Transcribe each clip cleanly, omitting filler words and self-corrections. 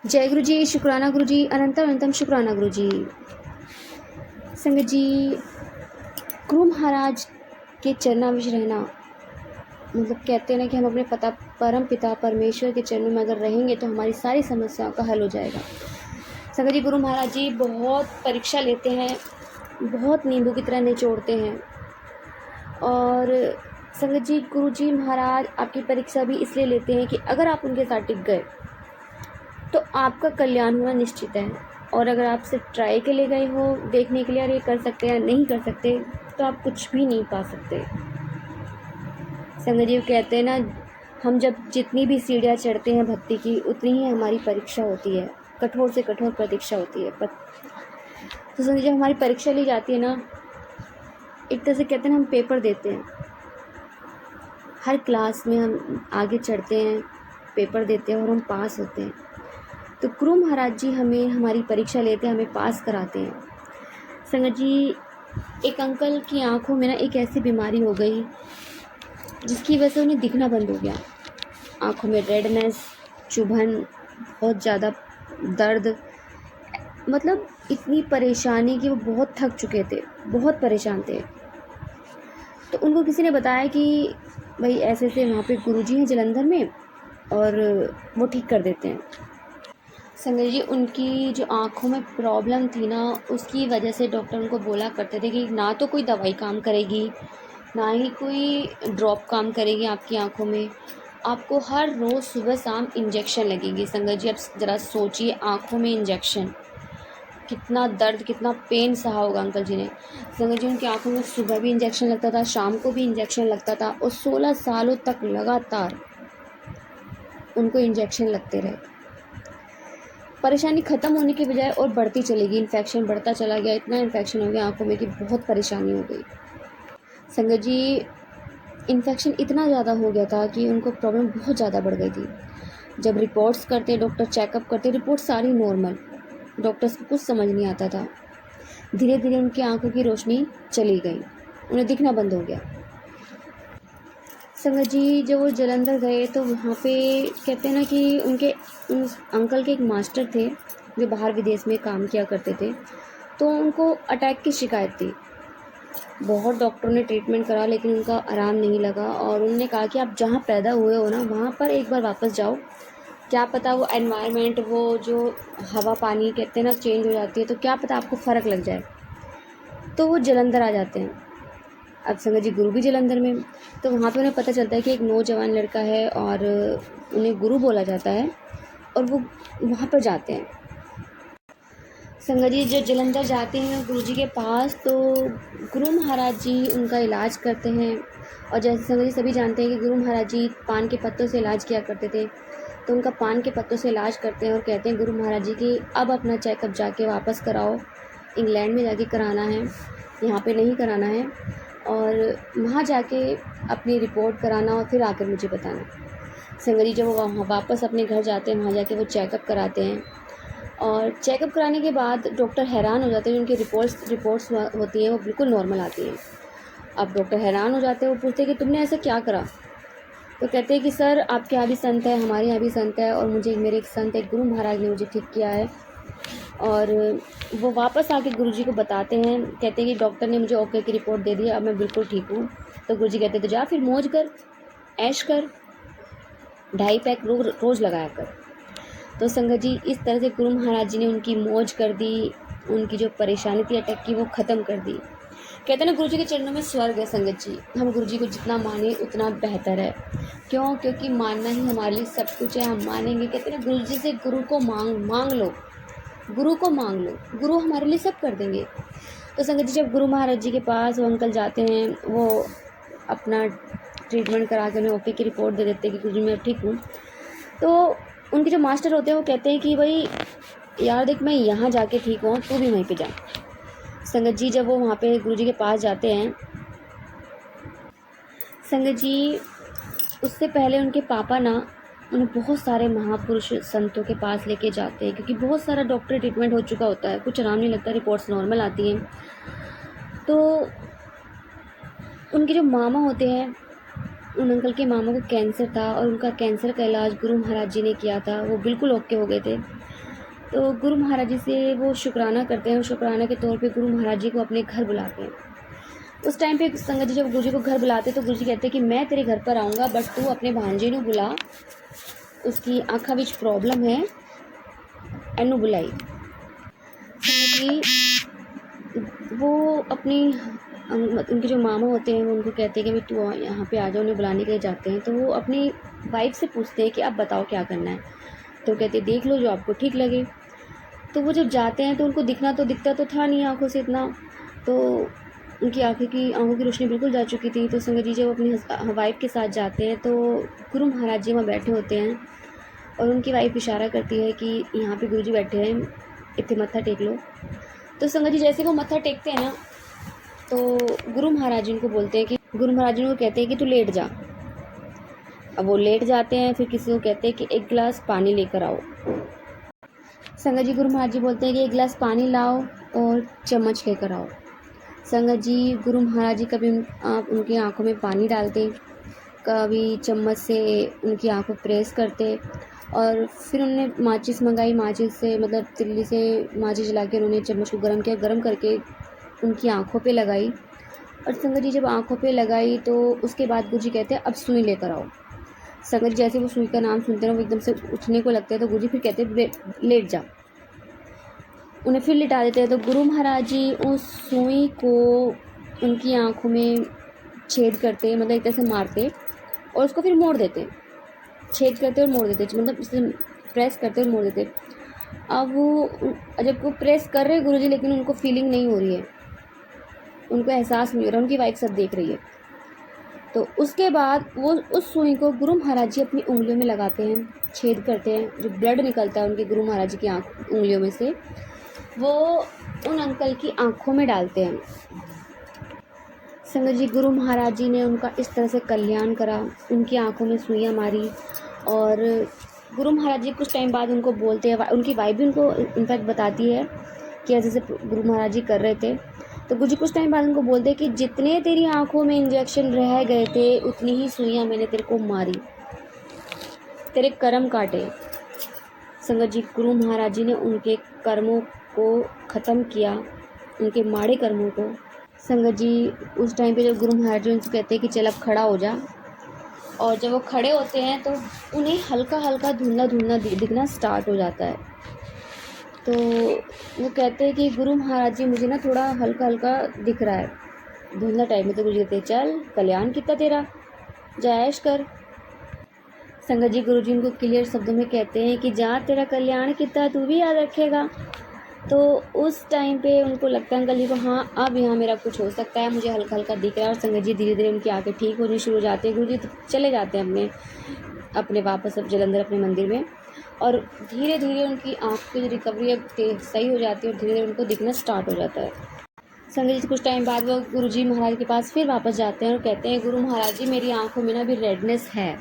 जय गुरु जी, शुक्राना गुरु जी, अनंतम अनंतम शुक्राना गुरु जी। संगत जी, गुरु महाराज के चरणाविश रहना मतलब कहते हैं ना कि हम अपने परम पिता परमेश्वर के चरणों में अगर रहेंगे तो हमारी सारी समस्याओं का हल हो जाएगा। संगत जी, गुरु महाराज जी बहुत परीक्षा लेते हैं, बहुत नींबू की तरह निचोड़ते हैं। और संगत जी, गुरु जी महाराज आपकी परीक्षा भी इसलिए लेते हैं कि अगर आप उनके साथ टिक गए तो आपका कल्याण होना निश्चित है। और अगर आप सिर्फ ट्राई के लिए गए हो, देखने के लिए अरे कर सकते हैं या नहीं कर सकते, तो आप कुछ भी नहीं पा सकते। संगत जी कहते हैं ना, हम जब जितनी भी सीढ़ियाँ चढ़ते हैं भक्ति की, उतनी ही हमारी परीक्षा होती है, कठोर से कठोर प्रतीक्षा होती है। तो संगत जी, जब हमारी परीक्षा ली जाती है ना, एक तरह से कहते हैं ना, हम पेपर देते हैं। हर क्लास में हम आगे चढ़ते हैं, पेपर देते हैं और हम पास होते हैं। तो गुरु महाराज जी हमें हमारी परीक्षा लेते हैं, हमें पास कराते हैं। संगत जी, एक अंकल की आंखों में ना एक ऐसी बीमारी हो गई जिसकी वजह से उन्हें दिखना बंद हो गया। आंखों में रेडनेस, चुभन, बहुत ज़्यादा दर्द, मतलब इतनी परेशानी कि वो बहुत थक चुके थे, बहुत परेशान थे। तो उनको किसी ने बताया कि भाई ऐसे ऐसे वहाँ पे गुरुजी हैं जलंधर में और वो ठीक कर देते हैं। संगत जी, उनकी जो आँखों में प्रॉब्लम थी ना, उसकी वजह से डॉक्टर उनको बोला करते थे कि ना तो कोई दवाई काम करेगी, ना ही कोई ड्रॉप काम करेगी आपकी आँखों में, आपको हर रोज़ सुबह शाम इंजेक्शन लगेगी। संगत जी, अब ज़रा सोचिए, आँखों में इंजेक्शन, कितना दर्द, कितना पेन सहा होगा अंकल जी ने। संगत जी, उनकी आँखों में सुबह भी इंजेक्शन लगता था, शाम को भी इंजेक्शन लगता था और 16 सालों तक लगातार उनको इंजेक्शन लगते रहे। परेशानी ख़त्म होने के बजाय और बढ़ती चलेगी, इन्फेक्शन बढ़ता चला गया, इतना इन्फेक्शन हो गया आँखों में कि बहुत परेशानी हो गई। संगत जी, इन्फेक्शन इतना ज़्यादा हो गया था कि उनको प्रॉब्लम बहुत ज़्यादा बढ़ गई थी। जब रिपोर्ट्स करते, डॉक्टर चेकअप करते, रिपोर्ट सारी नॉर्मल, डॉक्टर्स को कुछ समझ नहीं आता था। धीरे धीरे उनकी आंखों की रोशनी चली गई, उन्हें दिखना बंद हो गया। संगत जी, जब वो जलंधर गए तो वहाँ पे कहते हैं ना कि उनके उन अंकल के एक मास्टर थे जो बाहर विदेश में काम किया करते थे। तो उनको अटैक की शिकायत थी। बहुत डॉक्टरों ने ट्रीटमेंट करा लेकिन उनका आराम नहीं लगा और उन्होंने कहा कि आप जहाँ पैदा हुए हो ना, वहाँ पर एक बार वापस जाओ, क्या पता वो एनवायरनमेंट, वो जो हवा पानी कहते हैं ना चेंज हो जाती है, तो क्या पता आपको फ़र्क लग जाए। तो वो जलंधर आ जाते हैं। अब संगत जी, गुरु भी जलंधर में, तो वहाँ पे उन्हें पता चलता है कि एक नौजवान लड़का है और उन्हें गुरु बोला जाता है और वो वहाँ पर जाते हैं। संगत जी, जब जलंधर जाते हैं गुरु जी के पास, तो गुरु महाराज जी उनका इलाज करते हैं। और जैसे संगत जी सभी जानते हैं कि गुरु महाराज जी पान के पत्तों से इलाज किया करते थे, तो उनका पान के पत्तों से इलाज करते हैं और कहते हैं गुरु महाराज जी कि अब अपना चेकअप जाके वापस कराओ, इंग्लैंड में जाके कराना है, यहाँ पे नहीं कराना है, और वहाँ जाके अपनी रिपोर्ट कराना और फिर आकर मुझे बताना। संगत जी, जब वो वहाँ वापस अपने घर जाते हैं, वहाँ जाके वो चेकअप कराते हैं और चेकअप कराने के बाद डॉक्टर हैरान हो जाते हैं। उनकी रिपोर्ट्स होती हैं वो बिल्कुल नॉर्मल आती हैं। अब डॉक्टर हैरान हो जाते हैं, वो पूछते हैं कि तुमने ऐसा क्या करा। तो कहते हैं कि सर, आपके यहाँ भी संत है, हमारे यहाँ भी संत है, और मेरे एक संत है, गुरु महाराज ने मुझे ठीक किया है। और वो वापस आके गुरुजी को बताते हैं, कहते हैं कि डॉक्टर ने मुझे ओके की रिपोर्ट दे दी है, अब मैं बिल्कुल ठीक हूँ। तो गुरुजी कहते हैं तो जा फिर मौज कर, ऐश कर, 2.5 पैक रोज़ लगाया कर। तो संगत जी, इस तरह से गुरु महाराज जी ने उनकी मौज कर दी, उनकी जो परेशानी थी अटैक की वो ख़त्म कर दी। कहते हैं ना, गुरु जी के चरणों में स्वर्ग है। संगत जी, हम गुरु जी को जितना माने उतना बेहतर है। क्यों? क्योंकि मानना ही हमारे लिए सब कुछ है, हम मानेंगे। कहते हैं ना, गुरु जी से गुरु को मांग लो, गुरु को मांग लो, गुरु हमारे लिए सब कर देंगे। तो संगत जी, जब गुरु महाराज जी के पास वो अंकल जाते हैं, वो अपना ट्रीटमेंट करा के उन्हें ओके की रिपोर्ट दे देते हैं कि गुरु जी मैं ठीक हूँ। तो उनके जो मास्टर होते हैं वो कहते हैं कि भाई यार देख, मैं यहाँ जाके ठीक हूँ, तू भी वहीं पे जा। संगत जी, जब वो वहाँ पे गुरु जी के पास जाते हैं, संगत जी उससे पहले उनके पापा ना उन्हें बहुत सारे महापुरुष संतों के पास लेके जाते हैं, क्योंकि बहुत सारा डॉक्टर ट्रीटमेंट हो चुका होता है, कुछ आराम नहीं लगता, रिपोर्ट्स नॉर्मल आती हैं। तो उनके जो मामा होते हैं, उन अंकल के मामा को कैंसर था और उनका कैंसर का इलाज गुरु महाराज जी ने किया था, वो बिल्कुल ओके हो गए थे। तो गुरु महाराज जी से वो शुक्राना करते हैं और शुक्राना के तौर पे गुरु महाराज जी को अपने घर बुलाते हैं। उस टाइम पे संगत जी जब गुरु जी को घर बुलाते तो गुरु जी कहते हैं कि मैं तेरे घर पर आऊँगा, बट तू अपने भांजे नू बुला, उसकी आँखा विच प्रॉब्लम है, एनू बुलाई। संगत जी वो अपनी उनके जो मामा होते हैं वो उनको कहते हैं कि भाई तू यहाँ पे आ जाओ, उन्हें बुलाने के लिए जाते हैं। तो वो अपनी वाइफ से पूछते हैं कि अब बताओ क्या करना है। तो कहते हैं देख लो जो आपको ठीक लगे। तो वो जब जाते हैं तो उनको दिखता तो था नहीं आँखों से इतना, तो उनकी आँखों की रोशनी बिल्कुल जा चुकी थी। तो संगत जी जब अपनी वाइफ के साथ जाते हैं तो गुरु महाराज जी वहाँ बैठे होते हैं और उनकी वाइफ इशारा करती है कि यहाँ पे गुरु जी बैठे हैं, इतने मत्था टेक लो। तो संगत जी जैसे वो मत्था टेकते हैं ना, तो गुरु महाराज जी उनको बोलते हैं कि गुरु महाराज जी उनको कहते हैं कि तू लेट जा। अब वो लेट जाते हैं, फिर किसी को कहते हैं कि एक गिलास पानी लेकर आओ। संगत जी गुरु महाराज जी बोलते हैं कि एक गिलास पानी लाओ और चम्मच लेकर आओ। संगत जी गुरु महाराज जी कभी आप उनकी आंखों में पानी डालते, कभी चम्मच से उनकी आंखों प्रेस करते, और फिर उन्होंने माचिस मंगाई, माचिस से मतलब तिल्ली से माचिस जला के उन्होंने चम्मच को गर्म किया, गर्म करके उनकी आंखों पे लगाई। और संगत जी जब आंखों पे लगाई तो उसके बाद गुरु जी कहते हैं अब सुई लेकर आओ। संगत जी जैसे वो सुई का नाम सुनते हैं वो एकदम से उठने को लगते हैं, तो गुरु जी फिर कहते हैं लेट जा, उन्हें फिर लिटा देते हैं। तो गुरु महाराज जी उस सुई को उनकी आंखों में छेद करते, मतलब एक तरह से मारते और उसको फिर मोड़ देते, छेद करते और मोड़ देते, मतलब इसे प्रेस करते और मोड़ देते। अब वो जब वो प्रेस कर रहे गुरु जी, लेकिन उनको फीलिंग नहीं हो रही है, उनको एहसास नहीं हो रहा, उनकी वाइफ सब देख रही है। तो उसके बाद वो उस सुई को गुरु महाराज जी अपनी उंगलियों में लगाते हैं, छेद करते हैं, जो ब्लड निकलता है उनके गुरु महाराज जी की उंगलियों में से वो उन अंकल की आंखों में डालते हैं। संगत जी गुरु महाराज जी ने उनका इस तरह से कल्याण करा, उनकी आंखों में सुइयाँ मारी। और गुरु महाराज जी कुछ टाइम बाद उनको बोलते हैं, उनकी वाइफ भी उनको इनफैक्ट बताती है कि ऐसे ऐसे गुरु महाराज जी कर रहे थे। तो गुरु जी कुछ टाइम बाद उनको बोलते हैं कि जितने तेरी आंखों में इंजेक्शन रह गए थे उतनी ही सुइयाँ मैंने तेरे को मारी, तेरे कर्म काटे। संगत जी गुरु महाराज जी ने उनके कर्मों को ख़त्म किया, उनके माड़े कर्मों को। संगत जी उस टाइम पे जब गुरु महाराज जी उनसे कहते हैं कि चल अब खड़ा हो जा, और जब वो खड़े होते हैं तो उन्हें हल्का हल्का धुंधला धुंधला दिखना स्टार्ट हो जाता है। तो वो कहते हैं कि गुरु महाराज जी मुझे ना थोड़ा हल्का हल्का दिख रहा है, धुंधला टाइप में। तो गुरु जी कहते हैं चल कल्याण कितना तेरा, जायश कर। संगत जी गुरु जी उनको क्लियर शब्दों में कहते हैं कि जा तेरा कल्याण कितना तू भी याद रखेगा। तो उस टाइम पे उनको लगता है अंकल जी को, हाँ अब यहाँ मेरा कुछ हो सकता है, मुझे हल्का हल्का दिख रहा है। और संगत जी धीरे धीरे उनकी आंखें ठीक होनी शुरू हो जाती है। गुरु जी चले जाते हैं अपने वापस अब जलंधर अपने मंदिर में, और धीरे धीरे उनकी आँख की जो रिकवरी है सही हो जाती है और धीरे धीरे उनको दिखना स्टार्ट हो जाता है। संगत जी कुछ टाइम बाद वो गुरु जी महाराज के पास फिर वापस जाते हैं और कहते हैं गुरु महाराज जी मेरी आँखों में ना अभी रेडनेस है,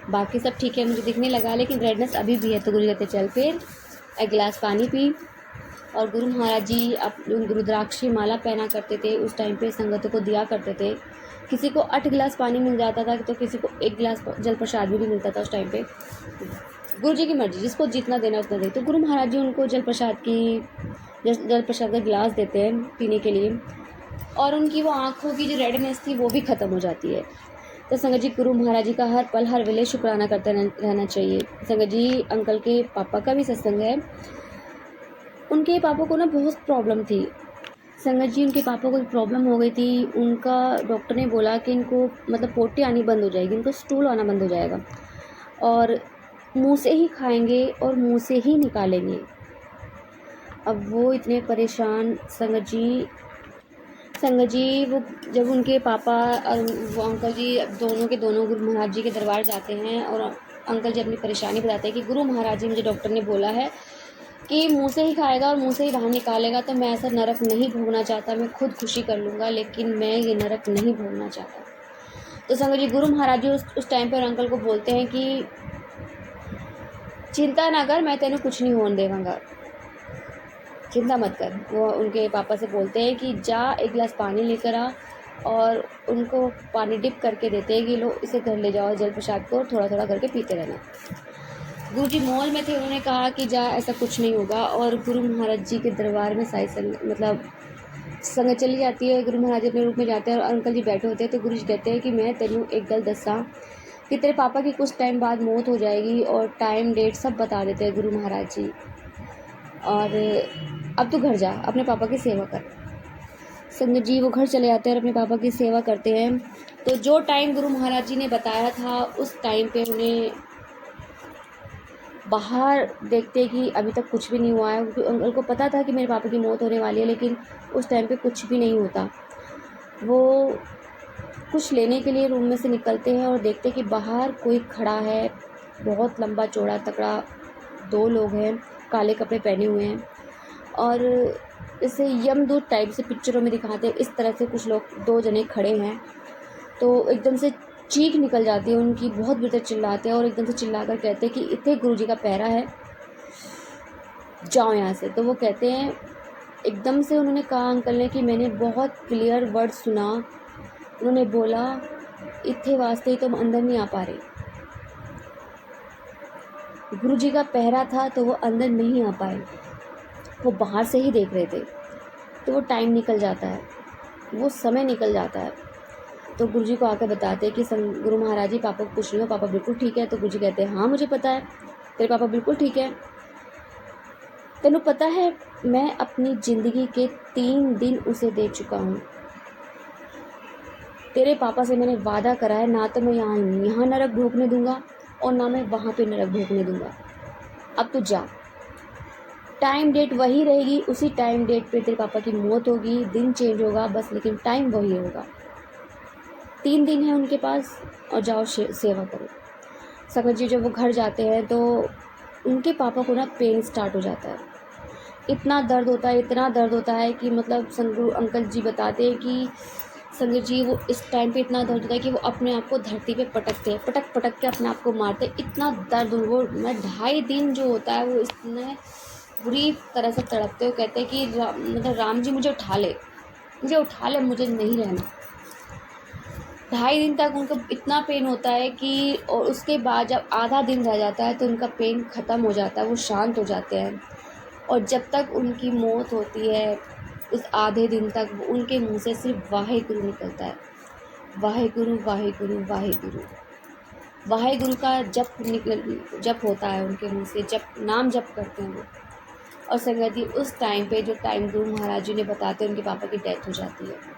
बाकी सब ठीक है, मुझे दिखने लगा, लेकिन रेडनेस अभी भी है। तो गुरु जी कहते चल फिर एक गिलास पानी पी। और गुरु महाराज जी रुद्राक्षी माला पहना करते थे, उस टाइम पे संगतों को दिया करते थे। किसी को 8 गिलास पानी मिल जाता था तो किसी को 1 गिलास जल प्रसाद भी नहीं मिलता था उस टाइम पे। गुरु जी की मर्जी, जिसको जितना देना उतना दे। तो गुरु महाराज जी उनको जल प्रसाद का गिलास देते हैं पीने के लिए, और उनकी वो आँखों की जो रेडनेस थी वो भी ख़त्म हो जाती है। तो संगत जी गुरु महाराज जी का हर पल हर वेले शुक्राना करते रहना चाहिए। संगत जी अंकल के पापा का भी सत्संग है। उनके पापा को ना बहुत प्रॉब्लम थी। संगत जी उनके पापा को प्रॉब्लम हो गई थी, उनका डॉक्टर ने बोला कि इनको मतलब पोटी आनी बंद हो जाएगी, इनको स्टूल आना बंद हो जाएगा और मुंह से ही खाएंगे और मुंह से ही निकालेंगे। अब वो इतने परेशान संगत जी वो जब उनके पापा और वो अंकल जी दोनों के दोनों गुरु महाराज जी के दरबार जाते हैं और अंकल जी अपनी परेशानी बताते हैं कि गुरु महाराज जी मुझे डॉक्टर ने बोला है कि मुंह से ही खाएगा और मुंह से ही बाहर निकालेगा, तो मैं ऐसा नरक नहीं भोगना चाहता, मैं खुद खुशी कर लूँगा, लेकिन मैं ये नरक नहीं भोगना चाहता। तो संगत जी गुरु महाराज जी उस टाइम पर अंकल को बोलते हैं कि चिंता ना कर, मैं तेनू कुछ नहीं होने देवांगा, चिंता मत कर। वो उनके पापा से बोलते हैं कि जा 1 गिलास पानी लेकर आ, और उनको पानी डिप करके देते हैं कि लो इसे घर ले जाओ जल प्रसाद को, थोड़ा थोड़ा करके पीते रहना। गुरुजी मॉल में थे, उन्होंने कहा कि जा ऐसा कुछ नहीं होगा, और गुरु महाराज जी के दरबार में साई संगत चली जाती है। गुरु महाराज अपने रूप में जाते हैं और अंकल जी बैठे होते हैं। तो गुरु जी कहते हैं कि मैं तेनू एक गल दसा कि तेरे पापा की कुछ टाइम बाद मौत हो जाएगी, और टाइम डेट सब बता देते हैं गुरु महाराज जी। और अब तू घर जा, अपने पापा की सेवा कर। संगत जी वो घर चले जाते हैं और अपने पापा की सेवा करते हैं। तो जो टाइम गुरु महाराज जी ने बताया था उस टाइम पे उन्हें बाहर देखते कि अभी तक कुछ भी नहीं हुआ है, क्योंकि अंकल को पता था कि मेरे पापा की मौत होने वाली है, लेकिन उस टाइम पे कुछ भी नहीं होता। वो कुछ लेने के लिए रूम में से निकलते हैं और देखते कि बाहर कोई खड़ा है, बहुत लंबा चौड़ा तगड़ा, 2 लोग हैं, काले कपड़े पहने हुए हैं, और इसे यमदूत टाइप से पिक्चरों में दिखाते हैं, इस तरह से कुछ लोग 2 जने खड़े हैं। तो एकदम से चीख निकल जाती है उनकी, बहुत बेहतर चिल्लाते हैं और एकदम से चिल्लाकर कहते हैं कि इतने गुरुजी का पहरा है, जाओ यहाँ से। तो वो कहते हैं, एकदम से उन्होंने कहा अंकल ने कि मैंने बहुत क्लियर वर्ड सुना, उन्होंने बोला इतने वास्ते ही तुम अंदर नहीं आ पा रहे। गुरुजी का पहरा था तो वो अंदर नहीं आ पाए, वो बाहर से ही देख रहे थे। तो वो टाइम निकल जाता है, वो समय निकल जाता है। तो गुरुजी को आकर बताते हैं कि गुरु महाराज जी पापा को पूछ रही हो, पापा बिल्कुल ठीक है। तो गुरुजी कहते हैं हाँ मुझे पता है, तेरे पापा बिल्कुल ठीक है। तेनू पता है मैं अपनी ज़िंदगी के 3 दिन उसे दे चुका हूँ। तेरे पापा से मैंने वादा करा है, ना तो मैं यहाँ नरक भोगने दूंगा और ना मैं वहाँ पे नरक भोगने दूंगा। अब तू जा, टाइम डेट वही रहेगी, उसी टाइम डेट पे तेरे पापा की मौत होगी, दिन चेंज होगा बस, लेकिन टाइम वही होगा। 3 दिन है उनके पास और जाओ सेवा करो। संगत जी जब वो घर जाते हैं तो उनके पापा को ना पेन स्टार्ट हो जाता है, इतना दर्द होता है, इतना दर्द होता है कि मतलब अंकल जी बताते हैं कि संगत जी वो इस टाइम पे इतना दर्द होता है कि वो अपने आप को धरती पे पटकते हैं, पटक पटक के अपने आप को मारते हैं, इतना दर्द। वो मैं 2.5 दिन जो होता है वो इतने बुरी तरह से तड़पते हो। कहते हैं कि राम जी मुझे उठा ले, मुझे नहीं रहना। 2.5 दिन तक उनको इतना पेन होता है कि, और उसके बाद जब आधा दिन रह जाता है तो उनका पेन ख़त्म हो जाता है, वो शांत हो जाते हैं। और जब तक उनकी मौत होती है उस आधे दिन तक उनके मुंह से सिर्फ वाहेगुरु निकलता है, वाहेगुरु वाहेगुरु वाहेगुरु। वाहेगुरु का जप होता है उनके मुंह से, जप नाम जप करते हैं वो। और संगत जी उस टाइम पे जो टाइम गुरु महाराज जी ने बताते हैं उनके पापा की डेथ हो जाती है।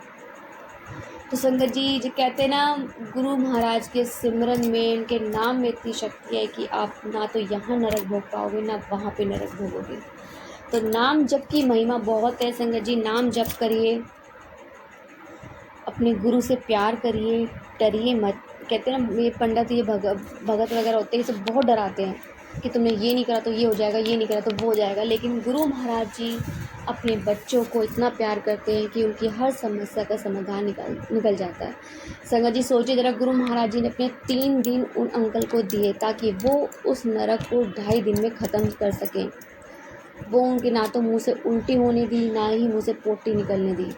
तो संगत जी जो कहते हैं ना, गुरु महाराज के सिमरन में, उनके नाम में इतनी शक्ति है कि आप ना तो यहाँ नरक भोग पाओगे ना वहाँ पे नरक भोगोगे। तो नाम जप की महिमा बहुत है संगत जी, नाम जप करिए, अपने गुरु से प्यार करिए, डरिए मत। कहते हैं ना ये पंडित, ये भगत वगैरह होते हैं, ये सब बहुत डराते हैं कि तुमने ये नहीं करा तो ये हो जाएगा, ये नहीं करा तो वो हो जाएगा। लेकिन गुरु महाराज जी अपने बच्चों को इतना प्यार करते हैं कि उनकी हर समस्या का समाधान निकल जाता है। संगत जी सोचिए ज़रा, गुरु महाराज जी ने अपने 3 दिन उन अंकल को दिए ताकि वो उस नरक को 2.5 दिन में ख़त्म कर सकें। वो उनके ना तो मुंह से उल्टी होने दी, ना ही मुंह से पोटी निकलने दी।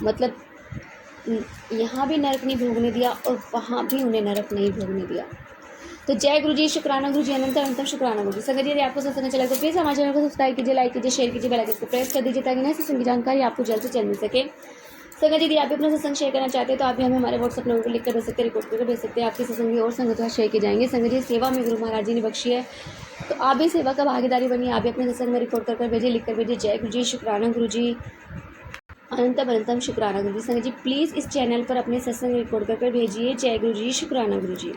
मतलब यहाँ भी नरक नहीं भोगने दिया और वहाँ भी उन्हें नरक नहीं भोगने दिया। तो जय गुरु जी, शुक्राना गुरु जी, अनंतम शुक्राना गुरु जी। संगत जी यदि आपको सत्संग चला तो प्लीज़ हमारे चैनल को सब्सक्राइब कीजिए, लाइक कीजिए, शेयर कीजिए, बेल आइकन को प्रेस कर दीजिए ताकि नए सत्संग की जानकारी आपको जल्द से जल्द मिल सके। संगत जी यदि आप भी अपना सत्संग शेयर करना चाहते हैं तो आप भी हमें हमारे व्हाट्सअप नंबर पर लिख कर भेज सकते हैं, रिकॉर्ड करके भेज सकते हैं। आपकी सत्संग और संगत शेयर किए जाएंगे। संगत जी सेवा में गुरु महाराज जी ने बख्शी है, तो आप भी सेवा का भागीदारी बनिए, आप भी अपने सत्संग में रिकॉर्ड कर भेजिए, लिख कर भेजिए। जय गुरु जी, शुक्राना गुरु जी, अनंतम शुक्राना गुरु जी। संगत जी प्लीज़ इस चैनल पर अपने सत्संग रिकॉर्ड कर भेजिए। जय गुरु जी, शुक्राना गुरु जी।